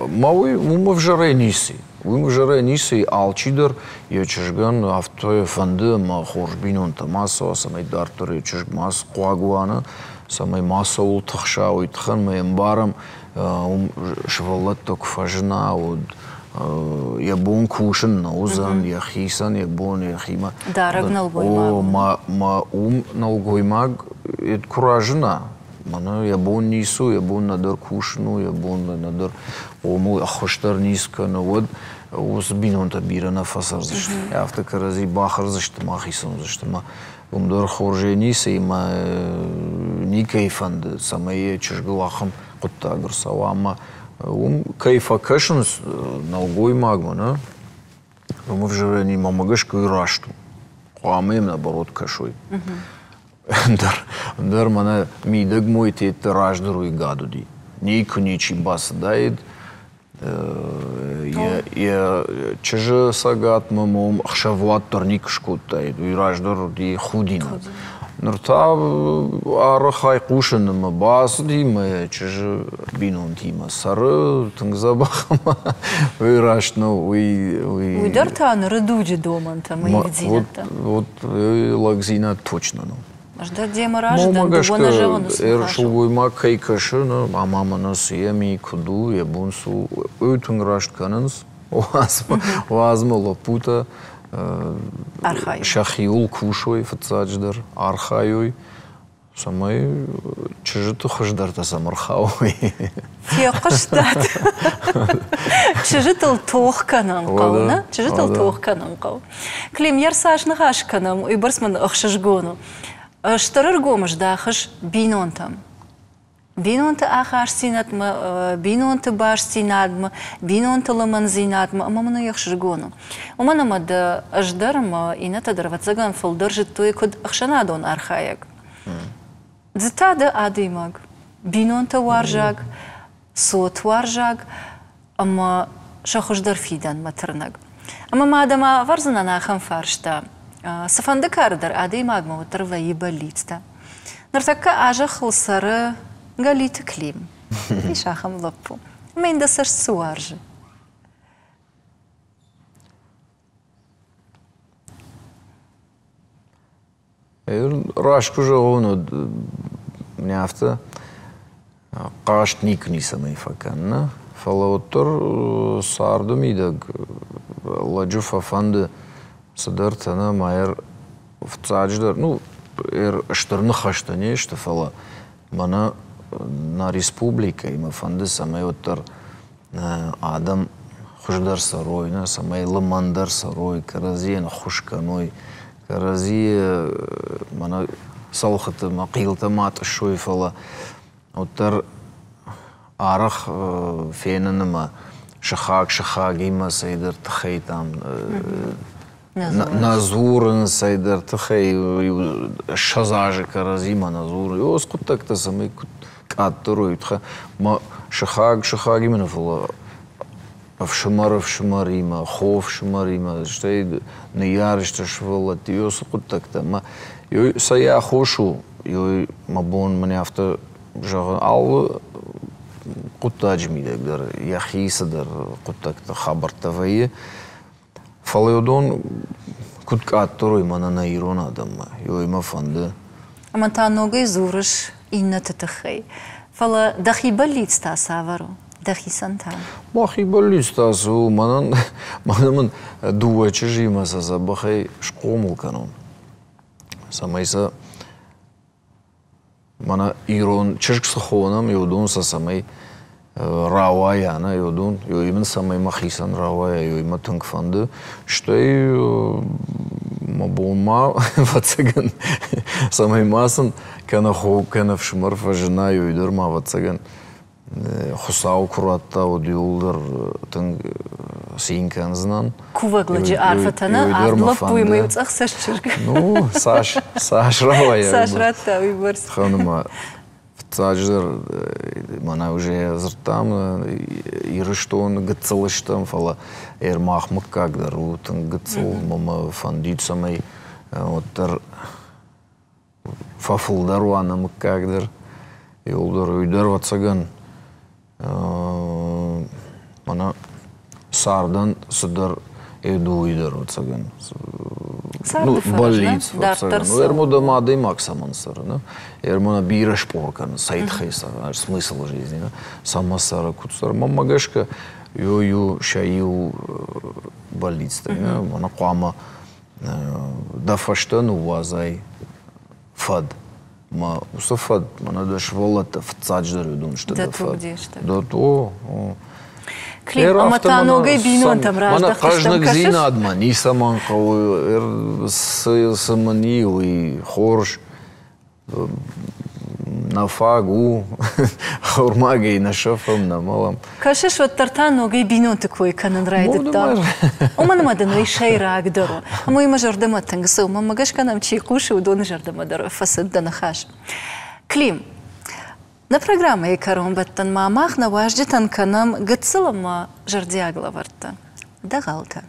Speaker 2: мауи в жаре ниси. В жаре ниси алчидер я чижган автоя фанды ма хорбинун та масо самай дартор я чижг мас куагуана самай масо ултахша уйтхан маем барам швалат ток фажна од я бон кушен наузан я хисан я бон я хима.
Speaker 1: Дараг налгоймаг.
Speaker 2: Ма налгоймаг это куражна. Мана я бон нису, я бон надар кушну, я бон надар ому ахоштар ниска, но вот уз бинонта бира на фасар зашт. Я автокарази бахар зашт ма хисан зашт ма умдар хорже ниса има никайфанд самая чижгалахам кутта агрсава ама кайфа кашнс налгоймаг мана. Мы в жаре мамагашка и рашту. Амем наоборот кашой. Дар мана мидаг мой те раждару и гадуди. Нико ничи бас дает. Я чеже сагат мамом ахшавлат торник шкутает. И раждар ди худина. Нурта арахай кушен ма бас ди ма чеже бинон тима сары тыңзабахма. И рашно и
Speaker 1: Уйдартан радуди доманта мы видим.
Speaker 2: Вот лагзина точно ну.
Speaker 1: Ждать дема рожден, дубона жевану слухашу.
Speaker 2: Шулгой макай кашына, мамана сиями куду, я бунсу өтің рашт канынс, вазма лапута, шахиул кушой фацадждар, архайой, самай чижиту хаждарта самархауи.
Speaker 1: Феқыштат. Чижитыл тоқ канам қауна, чижитыл тоқ канам қау. Клим ярсашны ғаш канам, уйбарсман ұқшышгону. Штарыр гомыш дахыш бинонтам. Бинонты ахаш синатмы, бинонты баш синадмы, бинонты лыман зинадмы, амамыны яхшыргону. Уманамады аждармы, инатадар ватсаган фылдар життой код ахшанадон архаяк. Дзитады адымаг. Бинонты варжаг, сот варжаг, ама шахушдар фидан матырнаг. Ама мадама варзанана ахам фаршта. Сафанды кардар ады магма утырла ебалитста. Нартакка ажа хылсары галиты клим. И шахам лаппу. Мен да саш суаржы.
Speaker 2: Рашку же он няфта кашт никни самый факанна. Фалаутор сардумидаг ладжуфа фанды Садартана майер в цадждар, ну, штырны хаштане, что фала, мана на республика, има фанды самай оттар адам хуждар сарой, на самай ламандар сарой, каразиен хушканой, карази мана салхата мақилта мат шой фала, оттар арах фенанама шахаг има сайдар тхай там, Назурын сайдар тхай шазажи каразима назур. Йос кутакта самый каттору итха ма шахаг именно фала в шмарима хов шмарима штей нияр что швала йос кутакта ма ё сая хошу ё мабон мне авто жага ал кутаджми дагдар яхисадар кутакта хабартавае Фалеодон куткатторой мана на ирона дамма, ё има фанды.
Speaker 1: Ама та нога изурыш инна тытыхай. Фала дахи болит стаса авару, дахи сантан.
Speaker 2: Махи болит стасу, манамын дуа чижима са забахай шкомул канон. Самайса мана ирон чижк сахонам, йодон са самай равая, йодун, именно самый махисан равая, именно тынгфанды, что и мабулма вацаган самый масын, кана хоуп, кана вшмар, жена йойдер ма вацаган. Хусау куратта одиулдар тынг синканзнан.
Speaker 1: Кувагладжи арфатана, адлап буймай цахсашчырг.
Speaker 2: Ну, Саш равая.
Speaker 1: Саш ратта уйбарс.
Speaker 2: Ханыма Таджер, мана уже зртам, ирыштон гыцылыштам фала эрмахмык кагдар, утын гыцыл, мама фандит самай, оттар фафылдар уанамык кагдар, йолдар уйдар ватсаган, мана сардан сыдар эду уйдар ватсаган. Ну, больниц. Ну, эрмуда мадый максамансар, ну, эрмуна бира шпоркан, сайт хайса, смысл жизни, ну, сама сара кутсар. Мамагашка, ю шаю больниц, ну, мана куама дафаштан увазай фад. Ма усафад, мана даш волата в цадждар, дун что дафад. Да то.
Speaker 1: Клим, аматаногай бинон там раждах.
Speaker 2: Мана каждый зина адма, ни саман кау, самани и хорш, на фагу, хормагай на шафам на малам.
Speaker 1: Кашеш вот тартаногай бинон такой канан райдет там. Оман мадан вишай рагдору. Мой мажордама тангсу, мамагаш канам чикуши удон жардама дару фасад данахаш. Клим. На программе «Каромбаттан мамах» на важдитан канам гыцылама жардиагла варта. Дагалта.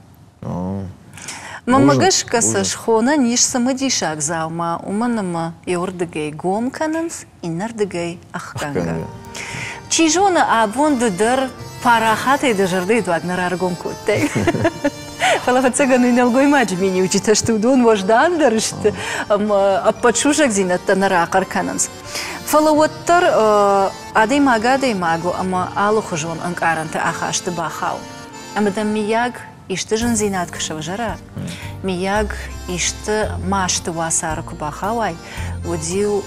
Speaker 1: Мамагаш касаш хона ниш самадишак заума уманама иордыгай гом кананс и нардыгай ахканга. Чижона абондыдыр парахатай да жарды дуагнар аргом коттей. Фалафацага нуйналгой маджмини учита что удон вождандар, что апачушак зинатта наракар кананс. Фалаваттар адей магу, ама алу хужон анкаранта ахашты бахау. Ама да мияг ишты жын зинат кашавжара. Мияг ишты машты васарку бахауай, удил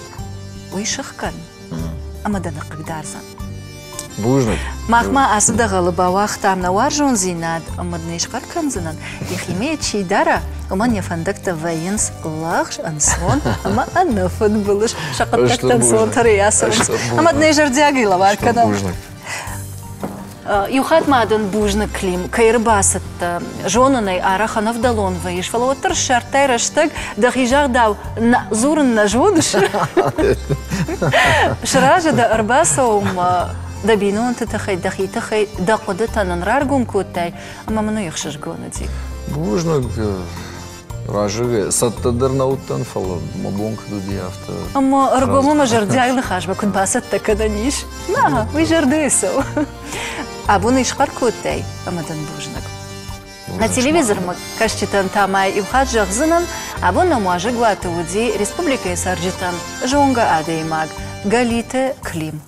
Speaker 1: уйшахкан. Ама да нақыгдарзан.
Speaker 2: Бужнак.
Speaker 1: Махма асыда галыбавах там наваржон зинат, ама днешкар канзанан. Ихиме чидара, ама нефандакта военс лахш ансон, ама анафад булыш шакаттактан сон тариясон. Ама днешардяги лавар канал. Юхат мадан бужнак Клим, кайрбасат жонанай араханов далон ваиш, фалаваттар шартай раштаг дахижар дав зурын на жодыш. Шража да арбасаум да бинон тахай дахи тахай да кодатан раргум котай, ама мано яхшаш гонадик.
Speaker 2: Бужнак ражыгы саттадар науттан фала мабонк дуди авто.
Speaker 1: Ама аргома мажардяйлы хашба кун басат такада ниш. На, вы жардесо. Абуны ишкар котай, амадан бужнак. На телевизор мы кашчитан тамай и вхаджах зынан, абуна муажы гваты уди республика Сарджитан, жонга адеймаг, галите Клим.